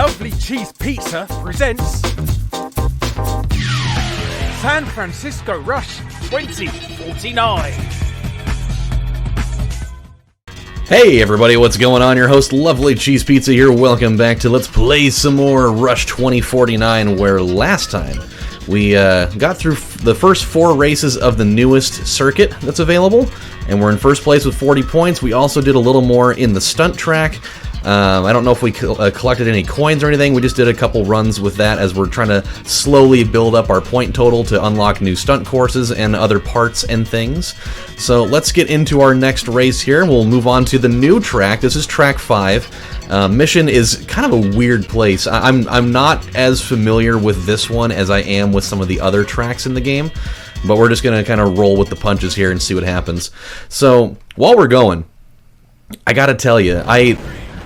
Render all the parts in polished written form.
Lovely Cheese Pizza presents San Francisco Rush 2049. Hey everybody, what's going on? Your host Lovely Cheese Pizza here. Welcome back to Let's Play some more Rush 2049, where last time we got through the first 4 races of the newest circuit that's available, and we're in first place with 40 points. We also did a little more in the stunt track. I don't know if we collected any coins or anything. We just did a couple runs with that as we're trying to slowly build up our point total to unlock new stunt courses and other parts and things. So let's get into our next race here. We'll move on to the new track. This is track 5. Mission is kind of a weird place. I'm not as familiar with this one as I am with some of the other tracks in the game, but we're just gonna kind of roll with the punches here and see what happens. So while we're going, I gotta tell you,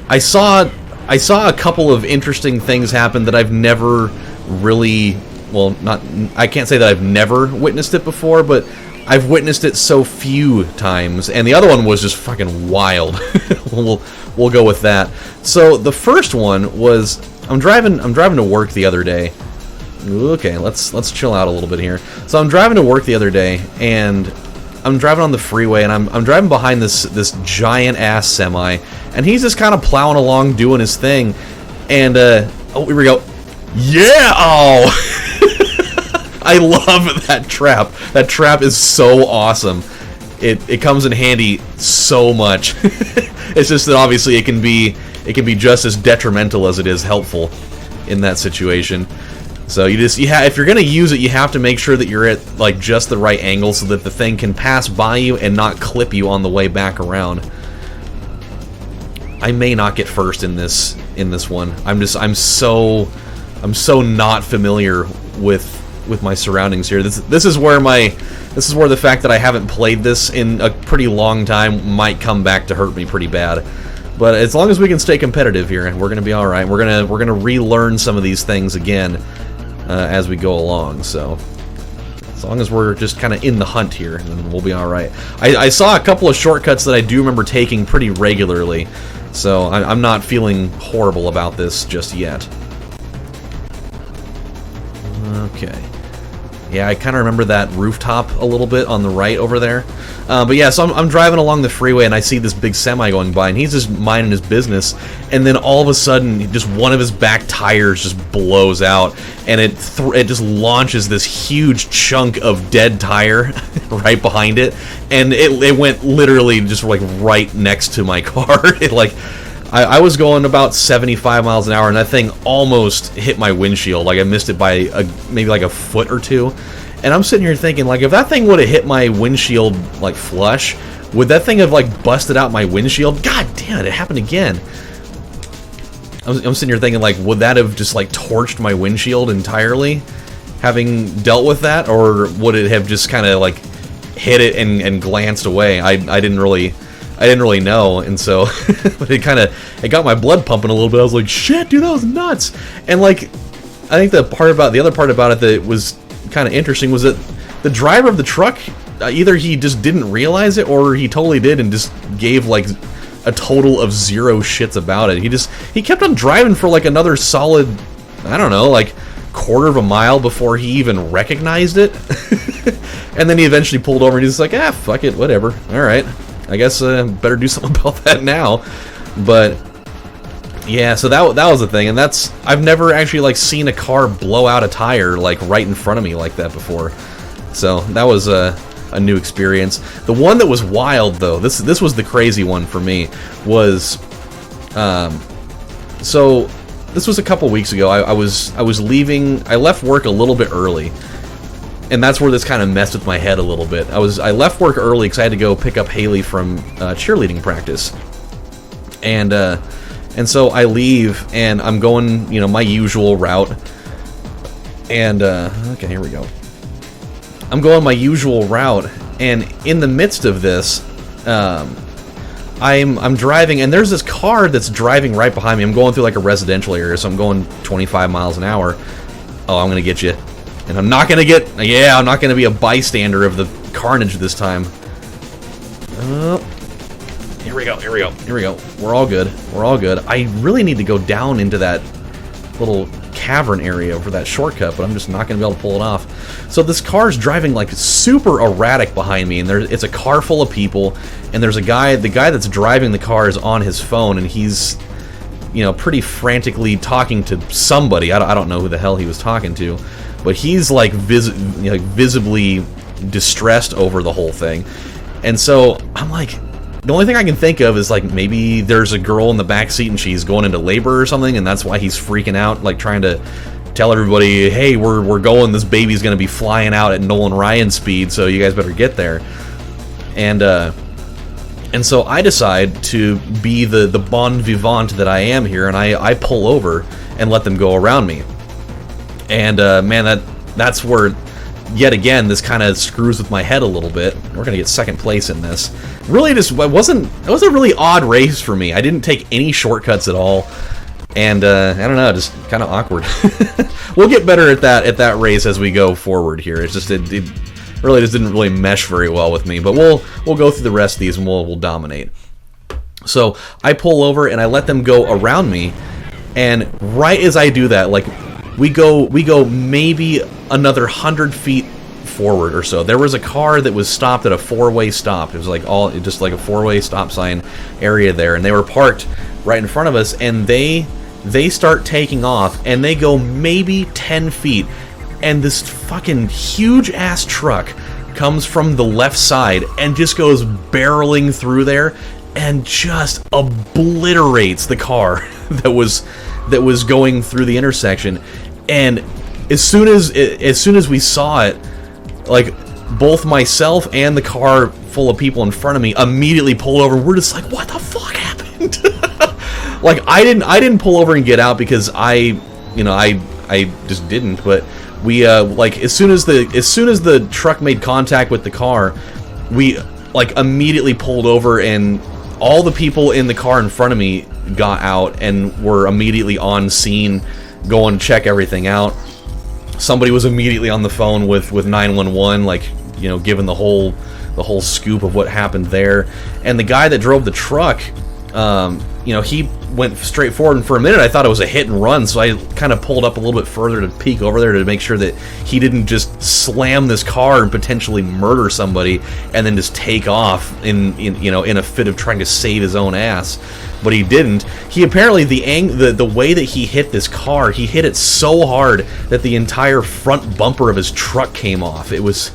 I saw a couple of interesting things happen that I've never really, well, I can't say that I've never witnessed it before, but I've witnessed it so few times, and the other one was just fucking wild. We'll go with that. So the first one was I'm driving to work the other day. Okay, let's chill out a little bit here. So I'm driving to work the other day, and I'm driving on the freeway, and I'm driving behind this giant ass semi, and he's just kind of plowing along doing his thing, and oh, here we go. Yeah! Oh! I love that trap. That trap is so awesome. It comes in handy so much. It's just that obviously it can be just as detrimental as it is helpful in that situation. So if you're gonna use it, you have to make sure that you're at like just the right angle so that the thing can pass by you and not clip you on the way back around. I may not get first in this one. I'm so not familiar with my surroundings here. This is where the fact that I haven't played this in a pretty long time might come back to hurt me pretty bad. But as long as we can stay competitive here, we're gonna be all right. We're gonna relearn some of these things again as we go along. So as long as we're just kind of in the hunt here, then we'll be all right. I saw a couple of shortcuts that I do remember taking pretty regularly, so I'm not feeling horrible about this just yet. Okay. Yeah, I kind of remember that rooftop a little bit on the right over there. But yeah, so I'm driving along the freeway, and I see this big semi going by, and he's just minding his business, and then all of a sudden, just one of his back tires just blows out, and it just launches this huge chunk of dead tire right behind it, and it went literally just like right next to my car. I was going about 75 miles an hour, and that thing almost hit my windshield. Like, I missed it by maybe like a foot or two. And I'm sitting here thinking, like, if that thing would have hit my windshield, like, flush, would that thing have, like, busted out my windshield? God damn it happened again. I'm sitting here thinking, like, would that have just, like, torched my windshield entirely, having dealt with that? Or would it have just kind of, like, hit it and glanced away? I didn't really know, and so but it got my blood pumping a little bit. I was like, shit, dude, that was nuts. And like, I think the other part about it that was kind of interesting was that the driver of the truck, either he just didn't realize it, or he totally did and just gave like a total of 0 shits about it. He kept on driving for like another solid, I don't know, like quarter of a mile before he even recognized it. And then he eventually pulled over, and he's like, fuck it, whatever, alright, I guess better do something about that now. But yeah, so that was the thing, and I've never actually like seen a car blow out a tire like right in front of me like that before. So that was a new experience. The one that was wild though, this was the crazy one for me, was so this was a couple weeks ago. I left work a little bit early. And that's where this kind of messed with my head a little bit. I left work early because I had to go pick up Haley from cheerleading practice, and so I leave and I'm going, my usual route. And okay, here we go. I'm going my usual route, and in the midst of this, I'm driving, and there's this car that's driving right behind me. I'm going through like a residential area, so I'm going 25 miles an hour. Oh, I'm gonna get you. And I'm not gonna be a bystander of the carnage this time. Here we go. We're all good. I really need to go down into that little cavern area over that shortcut, but I'm just not going to be able to pull it off. So this car's driving like super erratic behind me, and it's a car full of people, and there's the guy that's driving the car is on his phone, and he's, you know, pretty frantically talking to somebody. I don't know who the hell he was talking to, but he's like visibly distressed over the whole thing. And so I'm like, the only thing I can think of is like maybe there's a girl in the back seat and she's going into labor or something, and that's why he's freaking out, like trying to tell everybody, hey, we're going, this baby's going to be flying out at Nolan Ryan speed, so you guys better get there. And so I decide to be the bon vivant that I am here, and I pull over and let them go around me. And man, that's where, yet again, this kind of screws with my head a little bit. We're gonna get second place in this. Really, it was a really odd race for me. I didn't take any shortcuts at all, and I don't know, just kind of awkward. We'll get better at that race as we go forward here. It's just it really just didn't really mesh very well with me. But we'll go through the rest of these and we'll dominate. So I pull over and I let them go around me, and right as I do that, like, we go maybe another 100 feet forward or so. There was a car that was stopped at a four-way stop. It was like just like a four-way stop sign area there, and they were parked right in front of us, and they start taking off, and they go maybe 10 feet, and this fucking huge ass truck comes from the left side and just goes barreling through there and just obliterates the car that was going through the intersection. And as soon as we saw it, like, both myself and the car full of people in front of me immediately pulled over. We're just like, what the fuck happened? Like, I didn't pull over and get out because I just didn't. But we like, as soon as the truck made contact with the car, we like immediately pulled over, and all the people in the car in front of me got out and were immediately on scene, going to check everything out. Somebody was immediately on the phone with 911, like, you know, giving the whole scoop of what happened there. And the guy that drove the truck, you know, he went straight forward, and for a minute I thought it was a hit and run, so I kind of pulled up a little bit further to peek over there to make sure that he didn't just slam this car and potentially murder somebody and then just take off in a fit of trying to save his own ass. But he didn't. He apparently, the way that he hit this car, he hit it so hard that the entire front bumper of his truck came off. It was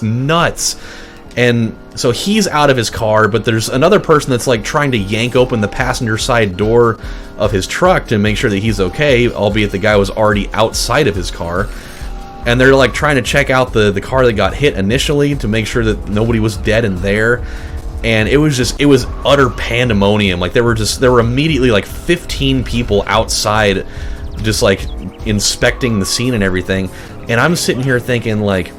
nuts. And so he's out of his car, but there's another person that's like trying to yank open the passenger side door of his truck to make sure that he's okay, albeit the guy was already outside of his car. And they're like trying to check out the car that got hit initially to make sure that nobody was dead in there. And it was utter pandemonium. Like, there were immediately like 15 people outside just like inspecting the scene and everything. And I'm sitting here thinking, like,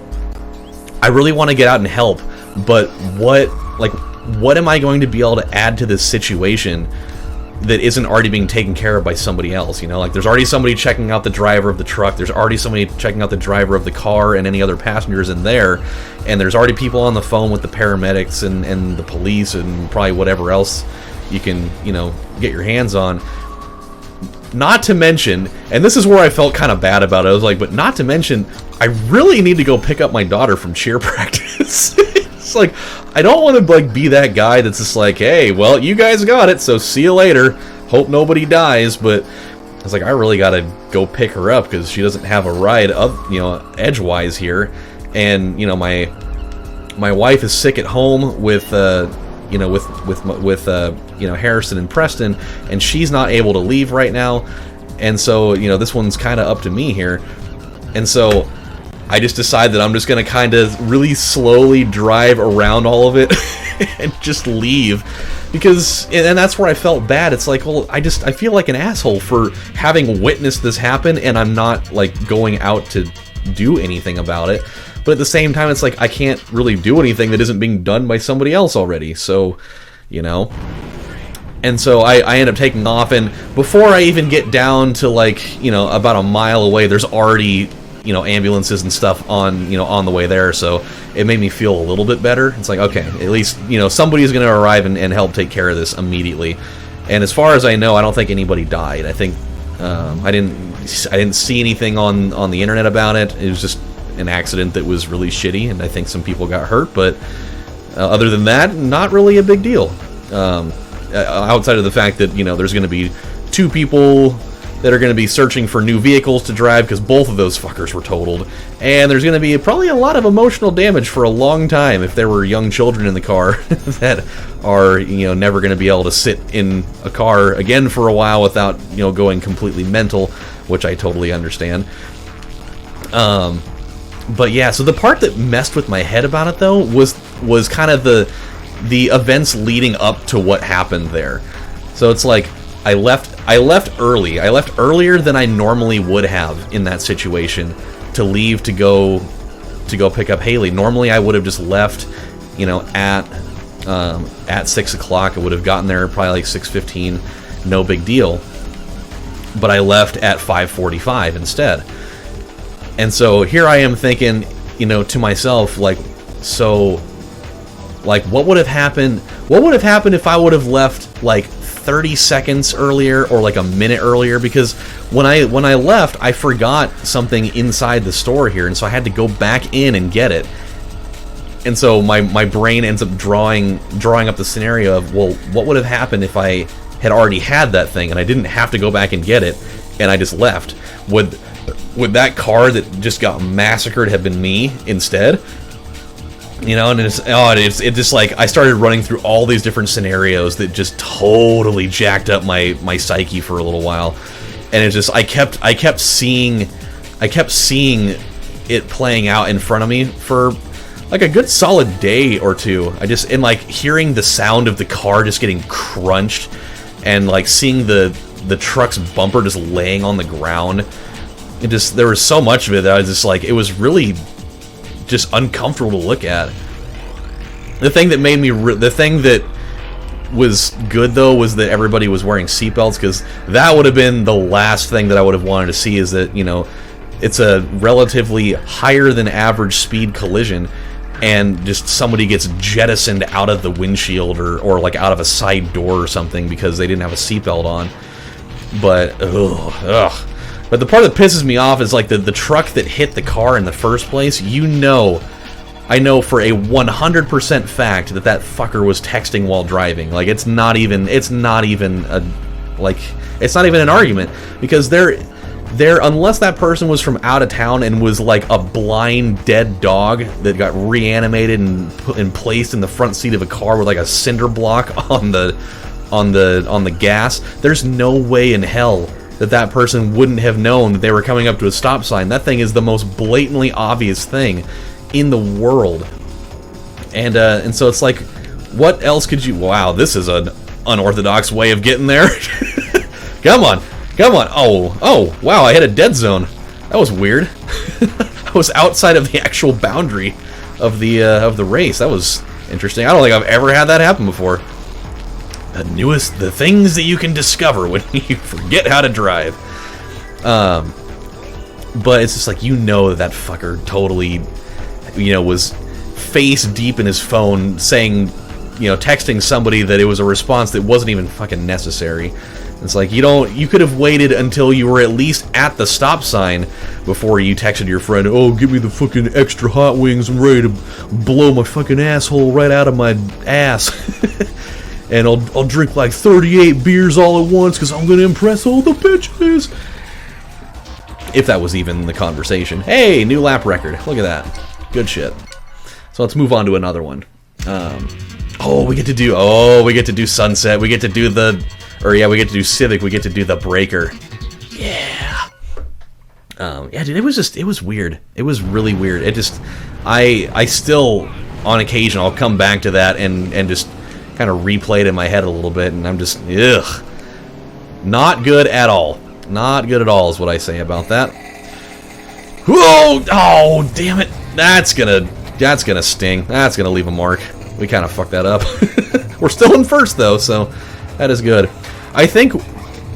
I really want to get out and help, but what am I going to be able to add to this situation that isn't already being taken care of by somebody else? You know, like, there's already somebody checking out the driver of the truck, there's already somebody checking out the driver of the car and any other passengers in there, and there's already people on the phone with the paramedics and the police and probably whatever else you can, you know, get your hands on. Not to mention, and this is where I felt kind of bad about it, I was like, but not to mention, I really need to go pick up my daughter from cheer practice. It's like, I don't want to like be that guy that's just like, hey, well, you guys got it, so see you later. Hope nobody dies. But I was like, I really got to go pick her up because she doesn't have a ride up, you know, edgewise here. And, you know, my wife is sick at home with you know, with Harrison and Preston, and she's not able to leave right now. And so, you know, this one's kind of up to me here. And so I just decided that I'm just going to kind of really slowly drive around all of it and just leave. Because, and that's where I felt bad. It's like, well, I feel like an asshole for having witnessed this happen, and I'm not, like, going out to do anything about it. But at the same time, it's like, I can't really do anything that isn't being done by somebody else already. So, you know. And so I end up taking off, and before I even get down to, like, you know, about a mile away, there's already, you know, ambulances and stuff on the way there. So it made me feel a little bit better. It's like, okay, at least, you know, somebody's going to arrive and help take care of this immediately. And as far as I know, I don't think anybody died. I think I didn't see anything on the internet about it. It was just an accident that was really shitty, and I think some people got hurt, but other than that, not really a big deal. Outside of the fact that, you know, there's going to be 2 people that are going to be searching for new vehicles to drive because both of those fuckers were totaled, and there's going to be probably a lot of emotional damage for a long time if there were young children in the car that are, you know, never going to be able to sit in a car again for a while without, you know, going completely mental, which I totally understand. But yeah, so the part that messed with my head about it though was kind of the events leading up to what happened there. So it's like I left early. I left earlier than I normally would have in that situation to leave to go pick up Haley. Normally I would have just left, you know, at 6 o'clock. I would have gotten there probably like 6:15, no big deal. But I left at 5:45 instead. And so here I am thinking, you know, to myself, like, so, like, what would have happened? What would have happened if I would have left like 30 seconds earlier or like a minute earlier? Because when I left, I forgot something inside the store here, and so I had to go back in and get it. And so my brain ends up drawing up the scenario of, well, what would have happened if I had already had that thing and I didn't have to go back and get it, and I just left? Would that car that just got massacred have been me instead? You know, and it just like, I started running through all these different scenarios that just totally jacked up my psyche for a little while. And it just, I kept seeing it playing out in front of me for like a good solid day or two. And like hearing the sound of the car just getting crunched, and like seeing the truck's bumper just laying on the ground. There was so much of it that I was just like, it was really just uncomfortable to look at. The thing that was good though was that everybody was wearing seatbelts, because that would have been the last thing that I would have wanted to see, is that, you know, it's a relatively higher than average speed collision, and just somebody gets jettisoned out of the windshield or like out of a side door or something because they didn't have a seatbelt on. But ugh. But the part that pisses me off is like the truck that hit the car in the first place. You know, I know for a 100% fact that fucker was texting while driving. Like, it's not even an argument, because unless that person was from out of town and was like a blind dead dog that got reanimated and placed in the front seat of a car with like a cinder block on the gas, there's no way in hell that person wouldn't have known that they were coming up to a stop sign. That thing is the most blatantly obvious thing in the world. And so it's like, what else could you... Wow, this is an unorthodox way of getting there. Come on. Oh, wow, I hit a dead zone. That was weird. I was outside of the actual boundary of the race. That was interesting. I don't think I've ever had that happen before. The things that you can discover when you forget how to drive. But it's just like, you know, that fucker totally, you know, was face deep in his phone saying, you know, texting somebody that it was a response that wasn't even fucking necessary. It's like, you could have waited until you were at least at the stop sign before you texted your friend, oh, give me the fucking extra hot wings, I'm ready to blow my fucking asshole right out of my ass. And I'll drink like 38 beers all at once because I'm going to impress all the bitches. If that was even the conversation. Hey, new lap record. Look at that. Good shit. So let's move on to another one. We get to do Sunset. We get to do we get to do Civic. We get to do the Breaker. Yeah. Dude, it was weird. It was really weird. I still, on occasion, I'll come back to that and just kind of replay it in my head a little bit, and I'm just, ugh. Not good at all. Not good at all is what I say about that. Whoa! Oh, damn it. That's gonna sting. That's gonna leave a mark. We kind of fucked that up. We're still in first, though, so that is good. I think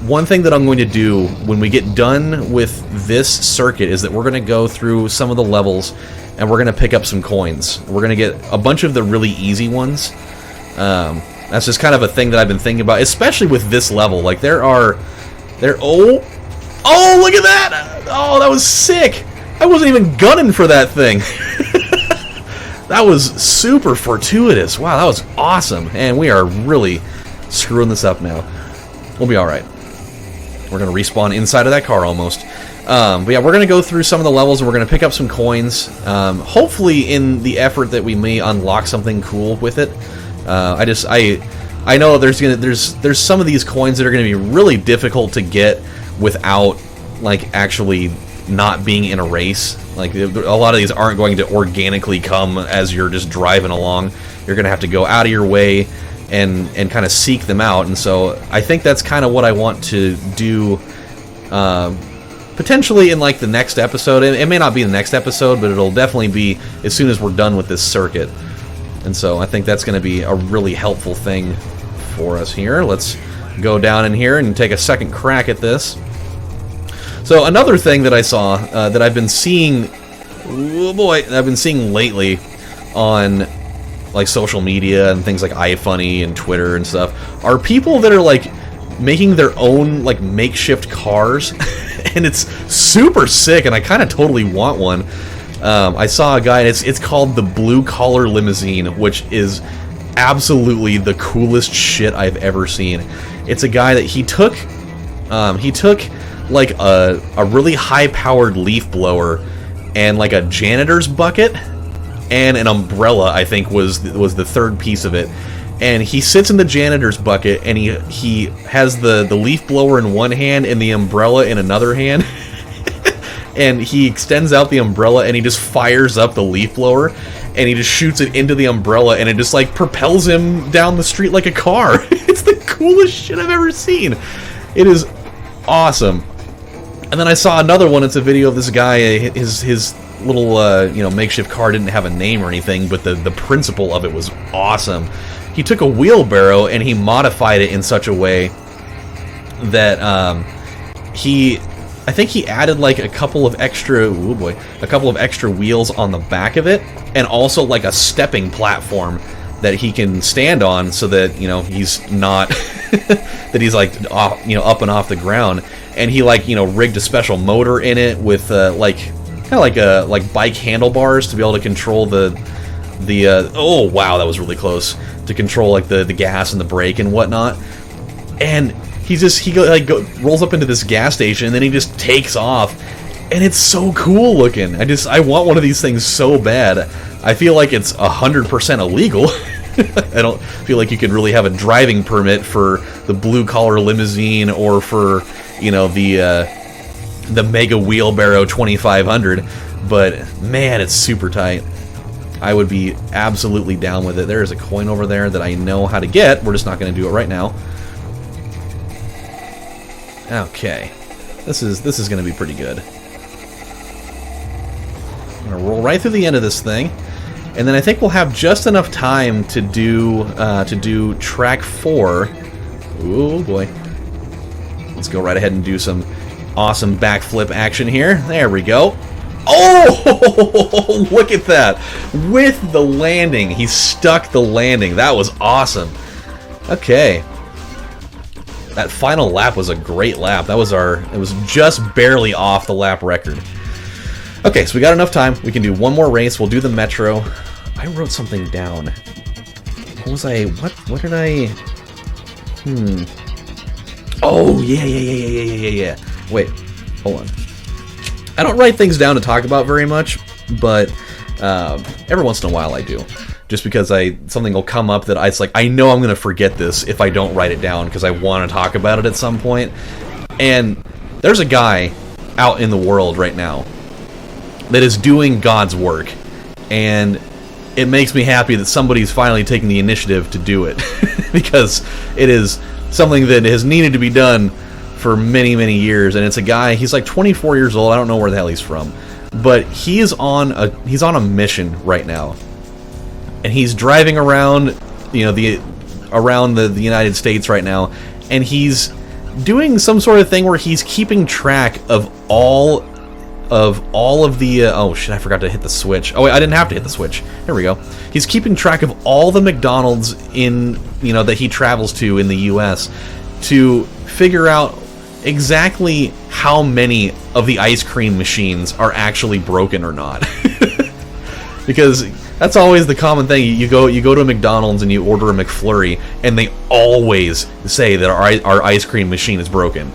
one thing that I'm going to do when we get done with this circuit is that we're going to go through some of the levels, and we're going to pick up some coins. We're going to get a bunch of the really easy ones. That's just kind of a thing that I've been thinking about, especially with this level. Like, Oh, look at that! Oh, that was sick! I wasn't even gunning for that thing. That was super fortuitous. Wow, that was awesome. And we are really screwing this up now. We'll be alright. We're going to respawn inside of that car almost. But yeah, we're going to go through some of the levels and we're going to pick up some coins. Hopefully in the effort that we may unlock something cool with it. I know there's some of these coins that are going to be really difficult to get without like actually not being in a race. Like a lot of these aren't going to organically come as you're just driving along. You're going to have to go out of your way and kind of seek them out. And so I think that's kind of what I want to do potentially in like the next episode. It may not be the next episode, but it'll definitely be as soon as we're done with this circuit. And so I think that's going to be a really helpful thing for us here. Let's go down in here and take a second crack at this. So another thing that I saw that I've been seeing, oh boy, I've been seeing lately on like social media and things like iFunny and Twitter and stuff, are people that are like making their own like makeshift cars, and it's super sick, and I kind of totally want one. I saw a guy, and it's called the Blue Collar Limousine, which is absolutely the coolest shit I've ever seen. It's a guy that he took like a really high-powered leaf blower and like a janitor's bucket and an umbrella, I think was the third piece of it. And he sits in the janitor's bucket and he has the leaf blower in one hand and the umbrella in another hand. And he extends out the umbrella and he just fires up the leaf blower and he just shoots it into the umbrella and it just like propels him down the street like a car. It's the coolest shit I've ever seen. It is awesome. And then I saw another one. It's a video of this guy. His little makeshift car didn't have a name or anything, but the principle of it was awesome. He took a wheelbarrow and he modified it in such a way that I think he added like a couple of extra wheels on the back of it, and also like a stepping platform that he can stand on, so that he's not that he's like off, up and off the ground. And he rigged a special motor in it with kind of like bike handlebars to be able to control the oh wow, that was really close, to control like the gas and the brake and whatnot. And he rolls up into this gas station and then he just takes off, and it's so cool looking. I want one of these things so bad. I feel like it's 100% illegal. I don't feel like you could really have a driving permit for the Blue Collar Limousine or for the Mega Wheelbarrow 2500, but man, it's super tight. I would be absolutely down with it. There is a coin over there that I know how to get. We're just not going to do it right now. Okay, this is going to be pretty good. I'm going to roll right through the end of this thing, and then I think we'll have just enough time to do track 4. Ooh boy. Let's go right ahead and do some awesome backflip action here. There we go. Oh, look at that. With the landing. He stuck the landing. That was awesome. Okay. That final lap was a great lap. It was just barely off the lap record. Okay, so we got enough time. We can do one more race. We'll do the Metro. I wrote something down. What did I... Oh, yeah. Wait, hold on. I don't write things down to talk about very much, but every once in a while I do. Just because something will come up that I know I'm going to forget this if I don't write it down, because I want to talk about it at some point. And there's a guy out in the world right now that is doing God's work, and it makes me happy that somebody's finally taking the initiative to do it, because it is something that has needed to be done for many, many years. And it's a guy, he's like 24 years old, I don't know where the hell he's from, but he's on a mission right now. And he's driving around, around the United States right now, and he's doing some sort of thing where he's keeping track of all of the oh shit, I forgot to hit the switch. Oh wait, I didn't have to hit the switch. There we go. He's keeping track of all the McDonald's in that he travels to in the US, to figure out exactly how many of the ice cream machines are actually broken or not. Because that's always the common thing. You go to a McDonald's and you order a McFlurry, and they always say that our ice cream machine is broken.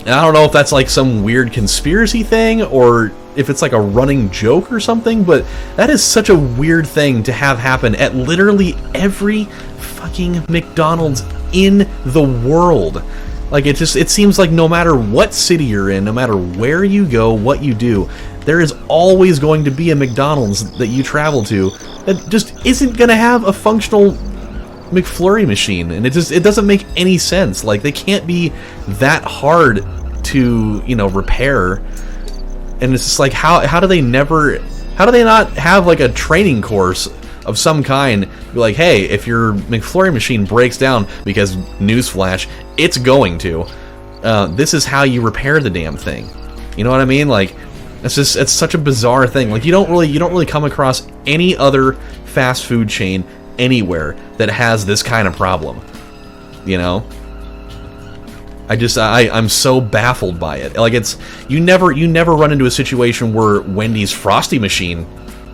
And I don't know if that's like some weird conspiracy thing or if it's like a running joke or something, but that is such a weird thing to have happen at literally every fucking McDonald's in the world. Like, it seems like no matter what city you're in, no matter where you go, what you do, there is always going to be a McDonald's that you travel to that just isn't going to have a functional McFlurry machine. And it doesn't make any sense. Like, they can't be that hard to, repair. And it's just like, how do they not have like a training course of some kind? Be like, hey, if your McFlurry machine breaks down, because newsflash, it's going to, this is how you repair the damn thing. You know what I mean? Like, it's such a bizarre thing. Like, you don't really come across any other fast food chain anywhere that has this kind of problem. I'm so baffled by it. Like, you never run into a situation where Wendy's Frosty machine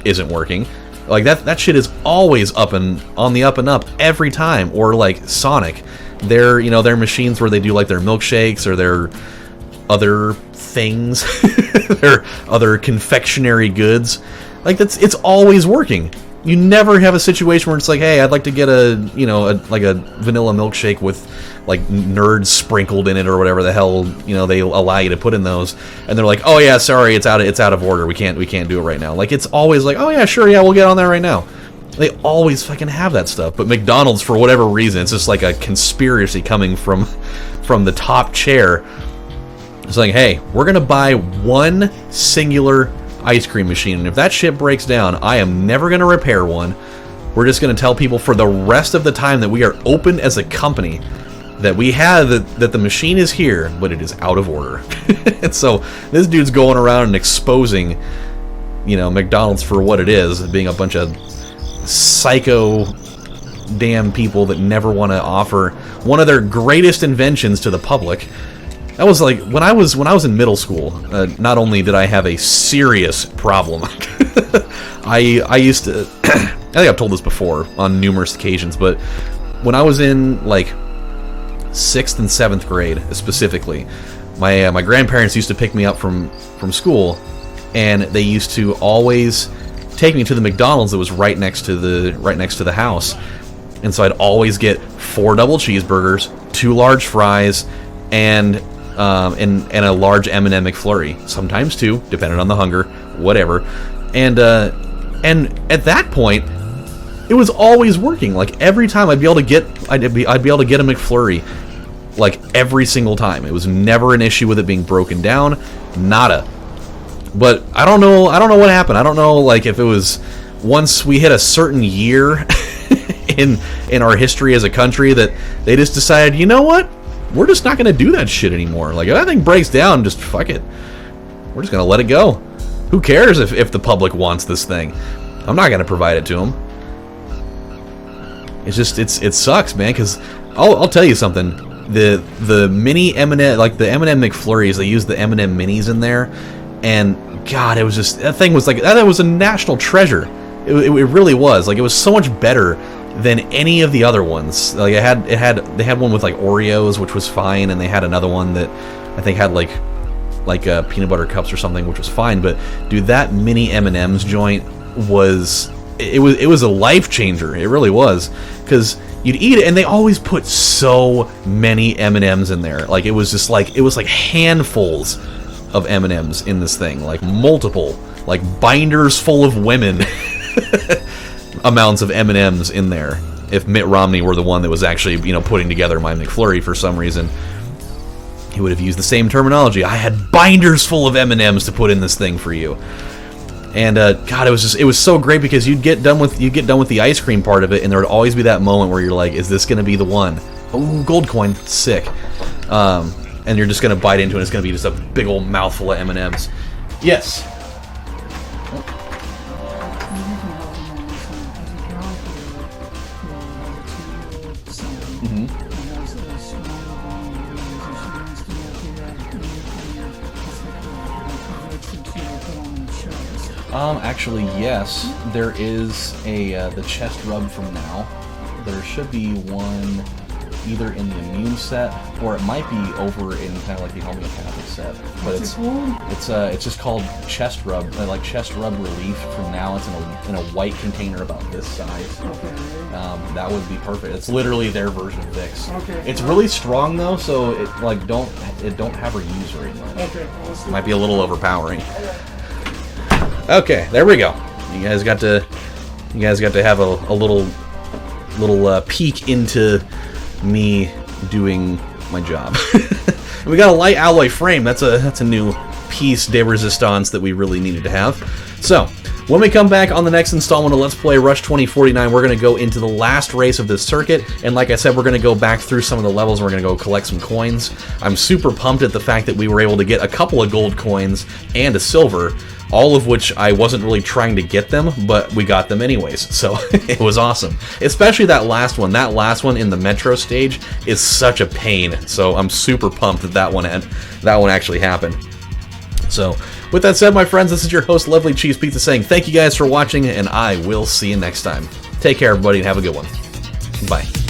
isn't working. Like, that shit is always on the up and up every time. Or like Sonic, their machines where they do like their milkshakes or their other things, their other confectionery goods. Like, it's always working. You never have a situation where it's like, hey, I'd like to get a vanilla milkshake with like nerds sprinkled in it or whatever the hell they allow you to put in those, and they're like, oh yeah, sorry, it's out of order. We can't do it right now. Like, it's always like, oh yeah, sure, yeah, we'll get on that right now. They always fucking have that stuff. But McDonald's, for whatever reason, it's just like a conspiracy coming from the top chair. It's like, hey, we're gonna buy one singular ice cream machine, and if that shit breaks down, I am never going to repair one. We're just going to tell people for the rest of the time that we are open as a company that we have that the machine is here, but it is out of order. And so this dude's going around and exposing McDonald's for what it is, being a bunch of psycho damn people that never want to offer one of their greatest inventions to the public. That was like when I was in middle school. Not only did I have a serious problem, I used to. I think I've told this before on numerous occasions, but when I was in like 6th and 7th grade specifically, my grandparents used to pick me up from school, and they used to always take me to the McDonald's that was right next to the house, and so I'd always get 4 double cheeseburgers, 2 large fries, and a large M&M McFlurry, sometimes 2, depending on the hunger, whatever. And at that point, it was always working. Like, every time I'd be able to get a McFlurry, like every single time. It was never an issue with it being broken down, nada. But I don't know what happened. I don't know, like, if it was once we hit a certain year in our history as a country that they just decided, you know what? We're just not going to do that shit anymore. Like, if that thing breaks down, just fuck it. We're just going to let it go. Who cares if the public wants this thing? I'm not going to provide it to them. It's just, it sucks, man, because I'll tell you something. The mini M&M, like the M&M McFlurries, they use the M&M minis in there, and God, it was just, that thing was like, that was a national treasure. It really was. Like, it was so much better than any of the other ones. Like, they had one with like Oreos, which was fine, and they had another one that I think had like peanut butter cups or something, which was fine. But dude, that mini M&M's joint was a life changer. It really was, because you'd eat it, and they always put so many M&Ms in there. Like, it was like handfuls of M&Ms in this thing, like multiple, like binders full of women. Amounts of M&Ms in there. If Mitt Romney were the one that was actually, putting together my McFlurry for some reason, he would have used the same terminology. I had binders full of M&Ms to put in this thing for you. And God, it was so great, because you'd get done with the ice cream part of it, and there would always be that moment where you're like, is this going to be the one? Oh, gold coin, sick. And you're just going to bite into it, and it's going to be just a big old mouthful of M&Ms. Yes. Actually, yes. There is the chest rub from now. There should be one either in the immune set, or it might be over in kind of like the homeopathic set. But it's just called chest rub, like chest rub relief from now. It's in a white container about this size. Okay. That would be perfect. It's literally their version of Vicks. Okay. It's really strong though, so it don't have her use very much. Okay. Well, Might be a little overpowering. Okay, there we go. You guys got to have a little peek into me doing my job. We got a light alloy frame. That's a new piece de resistance that we really needed to have. So when we come back on the next installment of Let's Play Rush 2049, we're going to go into the last race of this circuit, and like I said, we're going to go back through some of the levels, and we're going to go collect some coins. I'm super pumped at the fact that we were able to get a couple of gold coins and a silver, all of which I wasn't really trying to get them, but we got them anyways, so it was awesome. Especially that last one. That last one in the Metro stage is such a pain, so I'm super pumped that one actually happened. So, with that said, my friends, this is your host, LovelyCheesePizza, saying thank you guys for watching, and I will see you next time. Take care, everybody, and have a good one. Bye.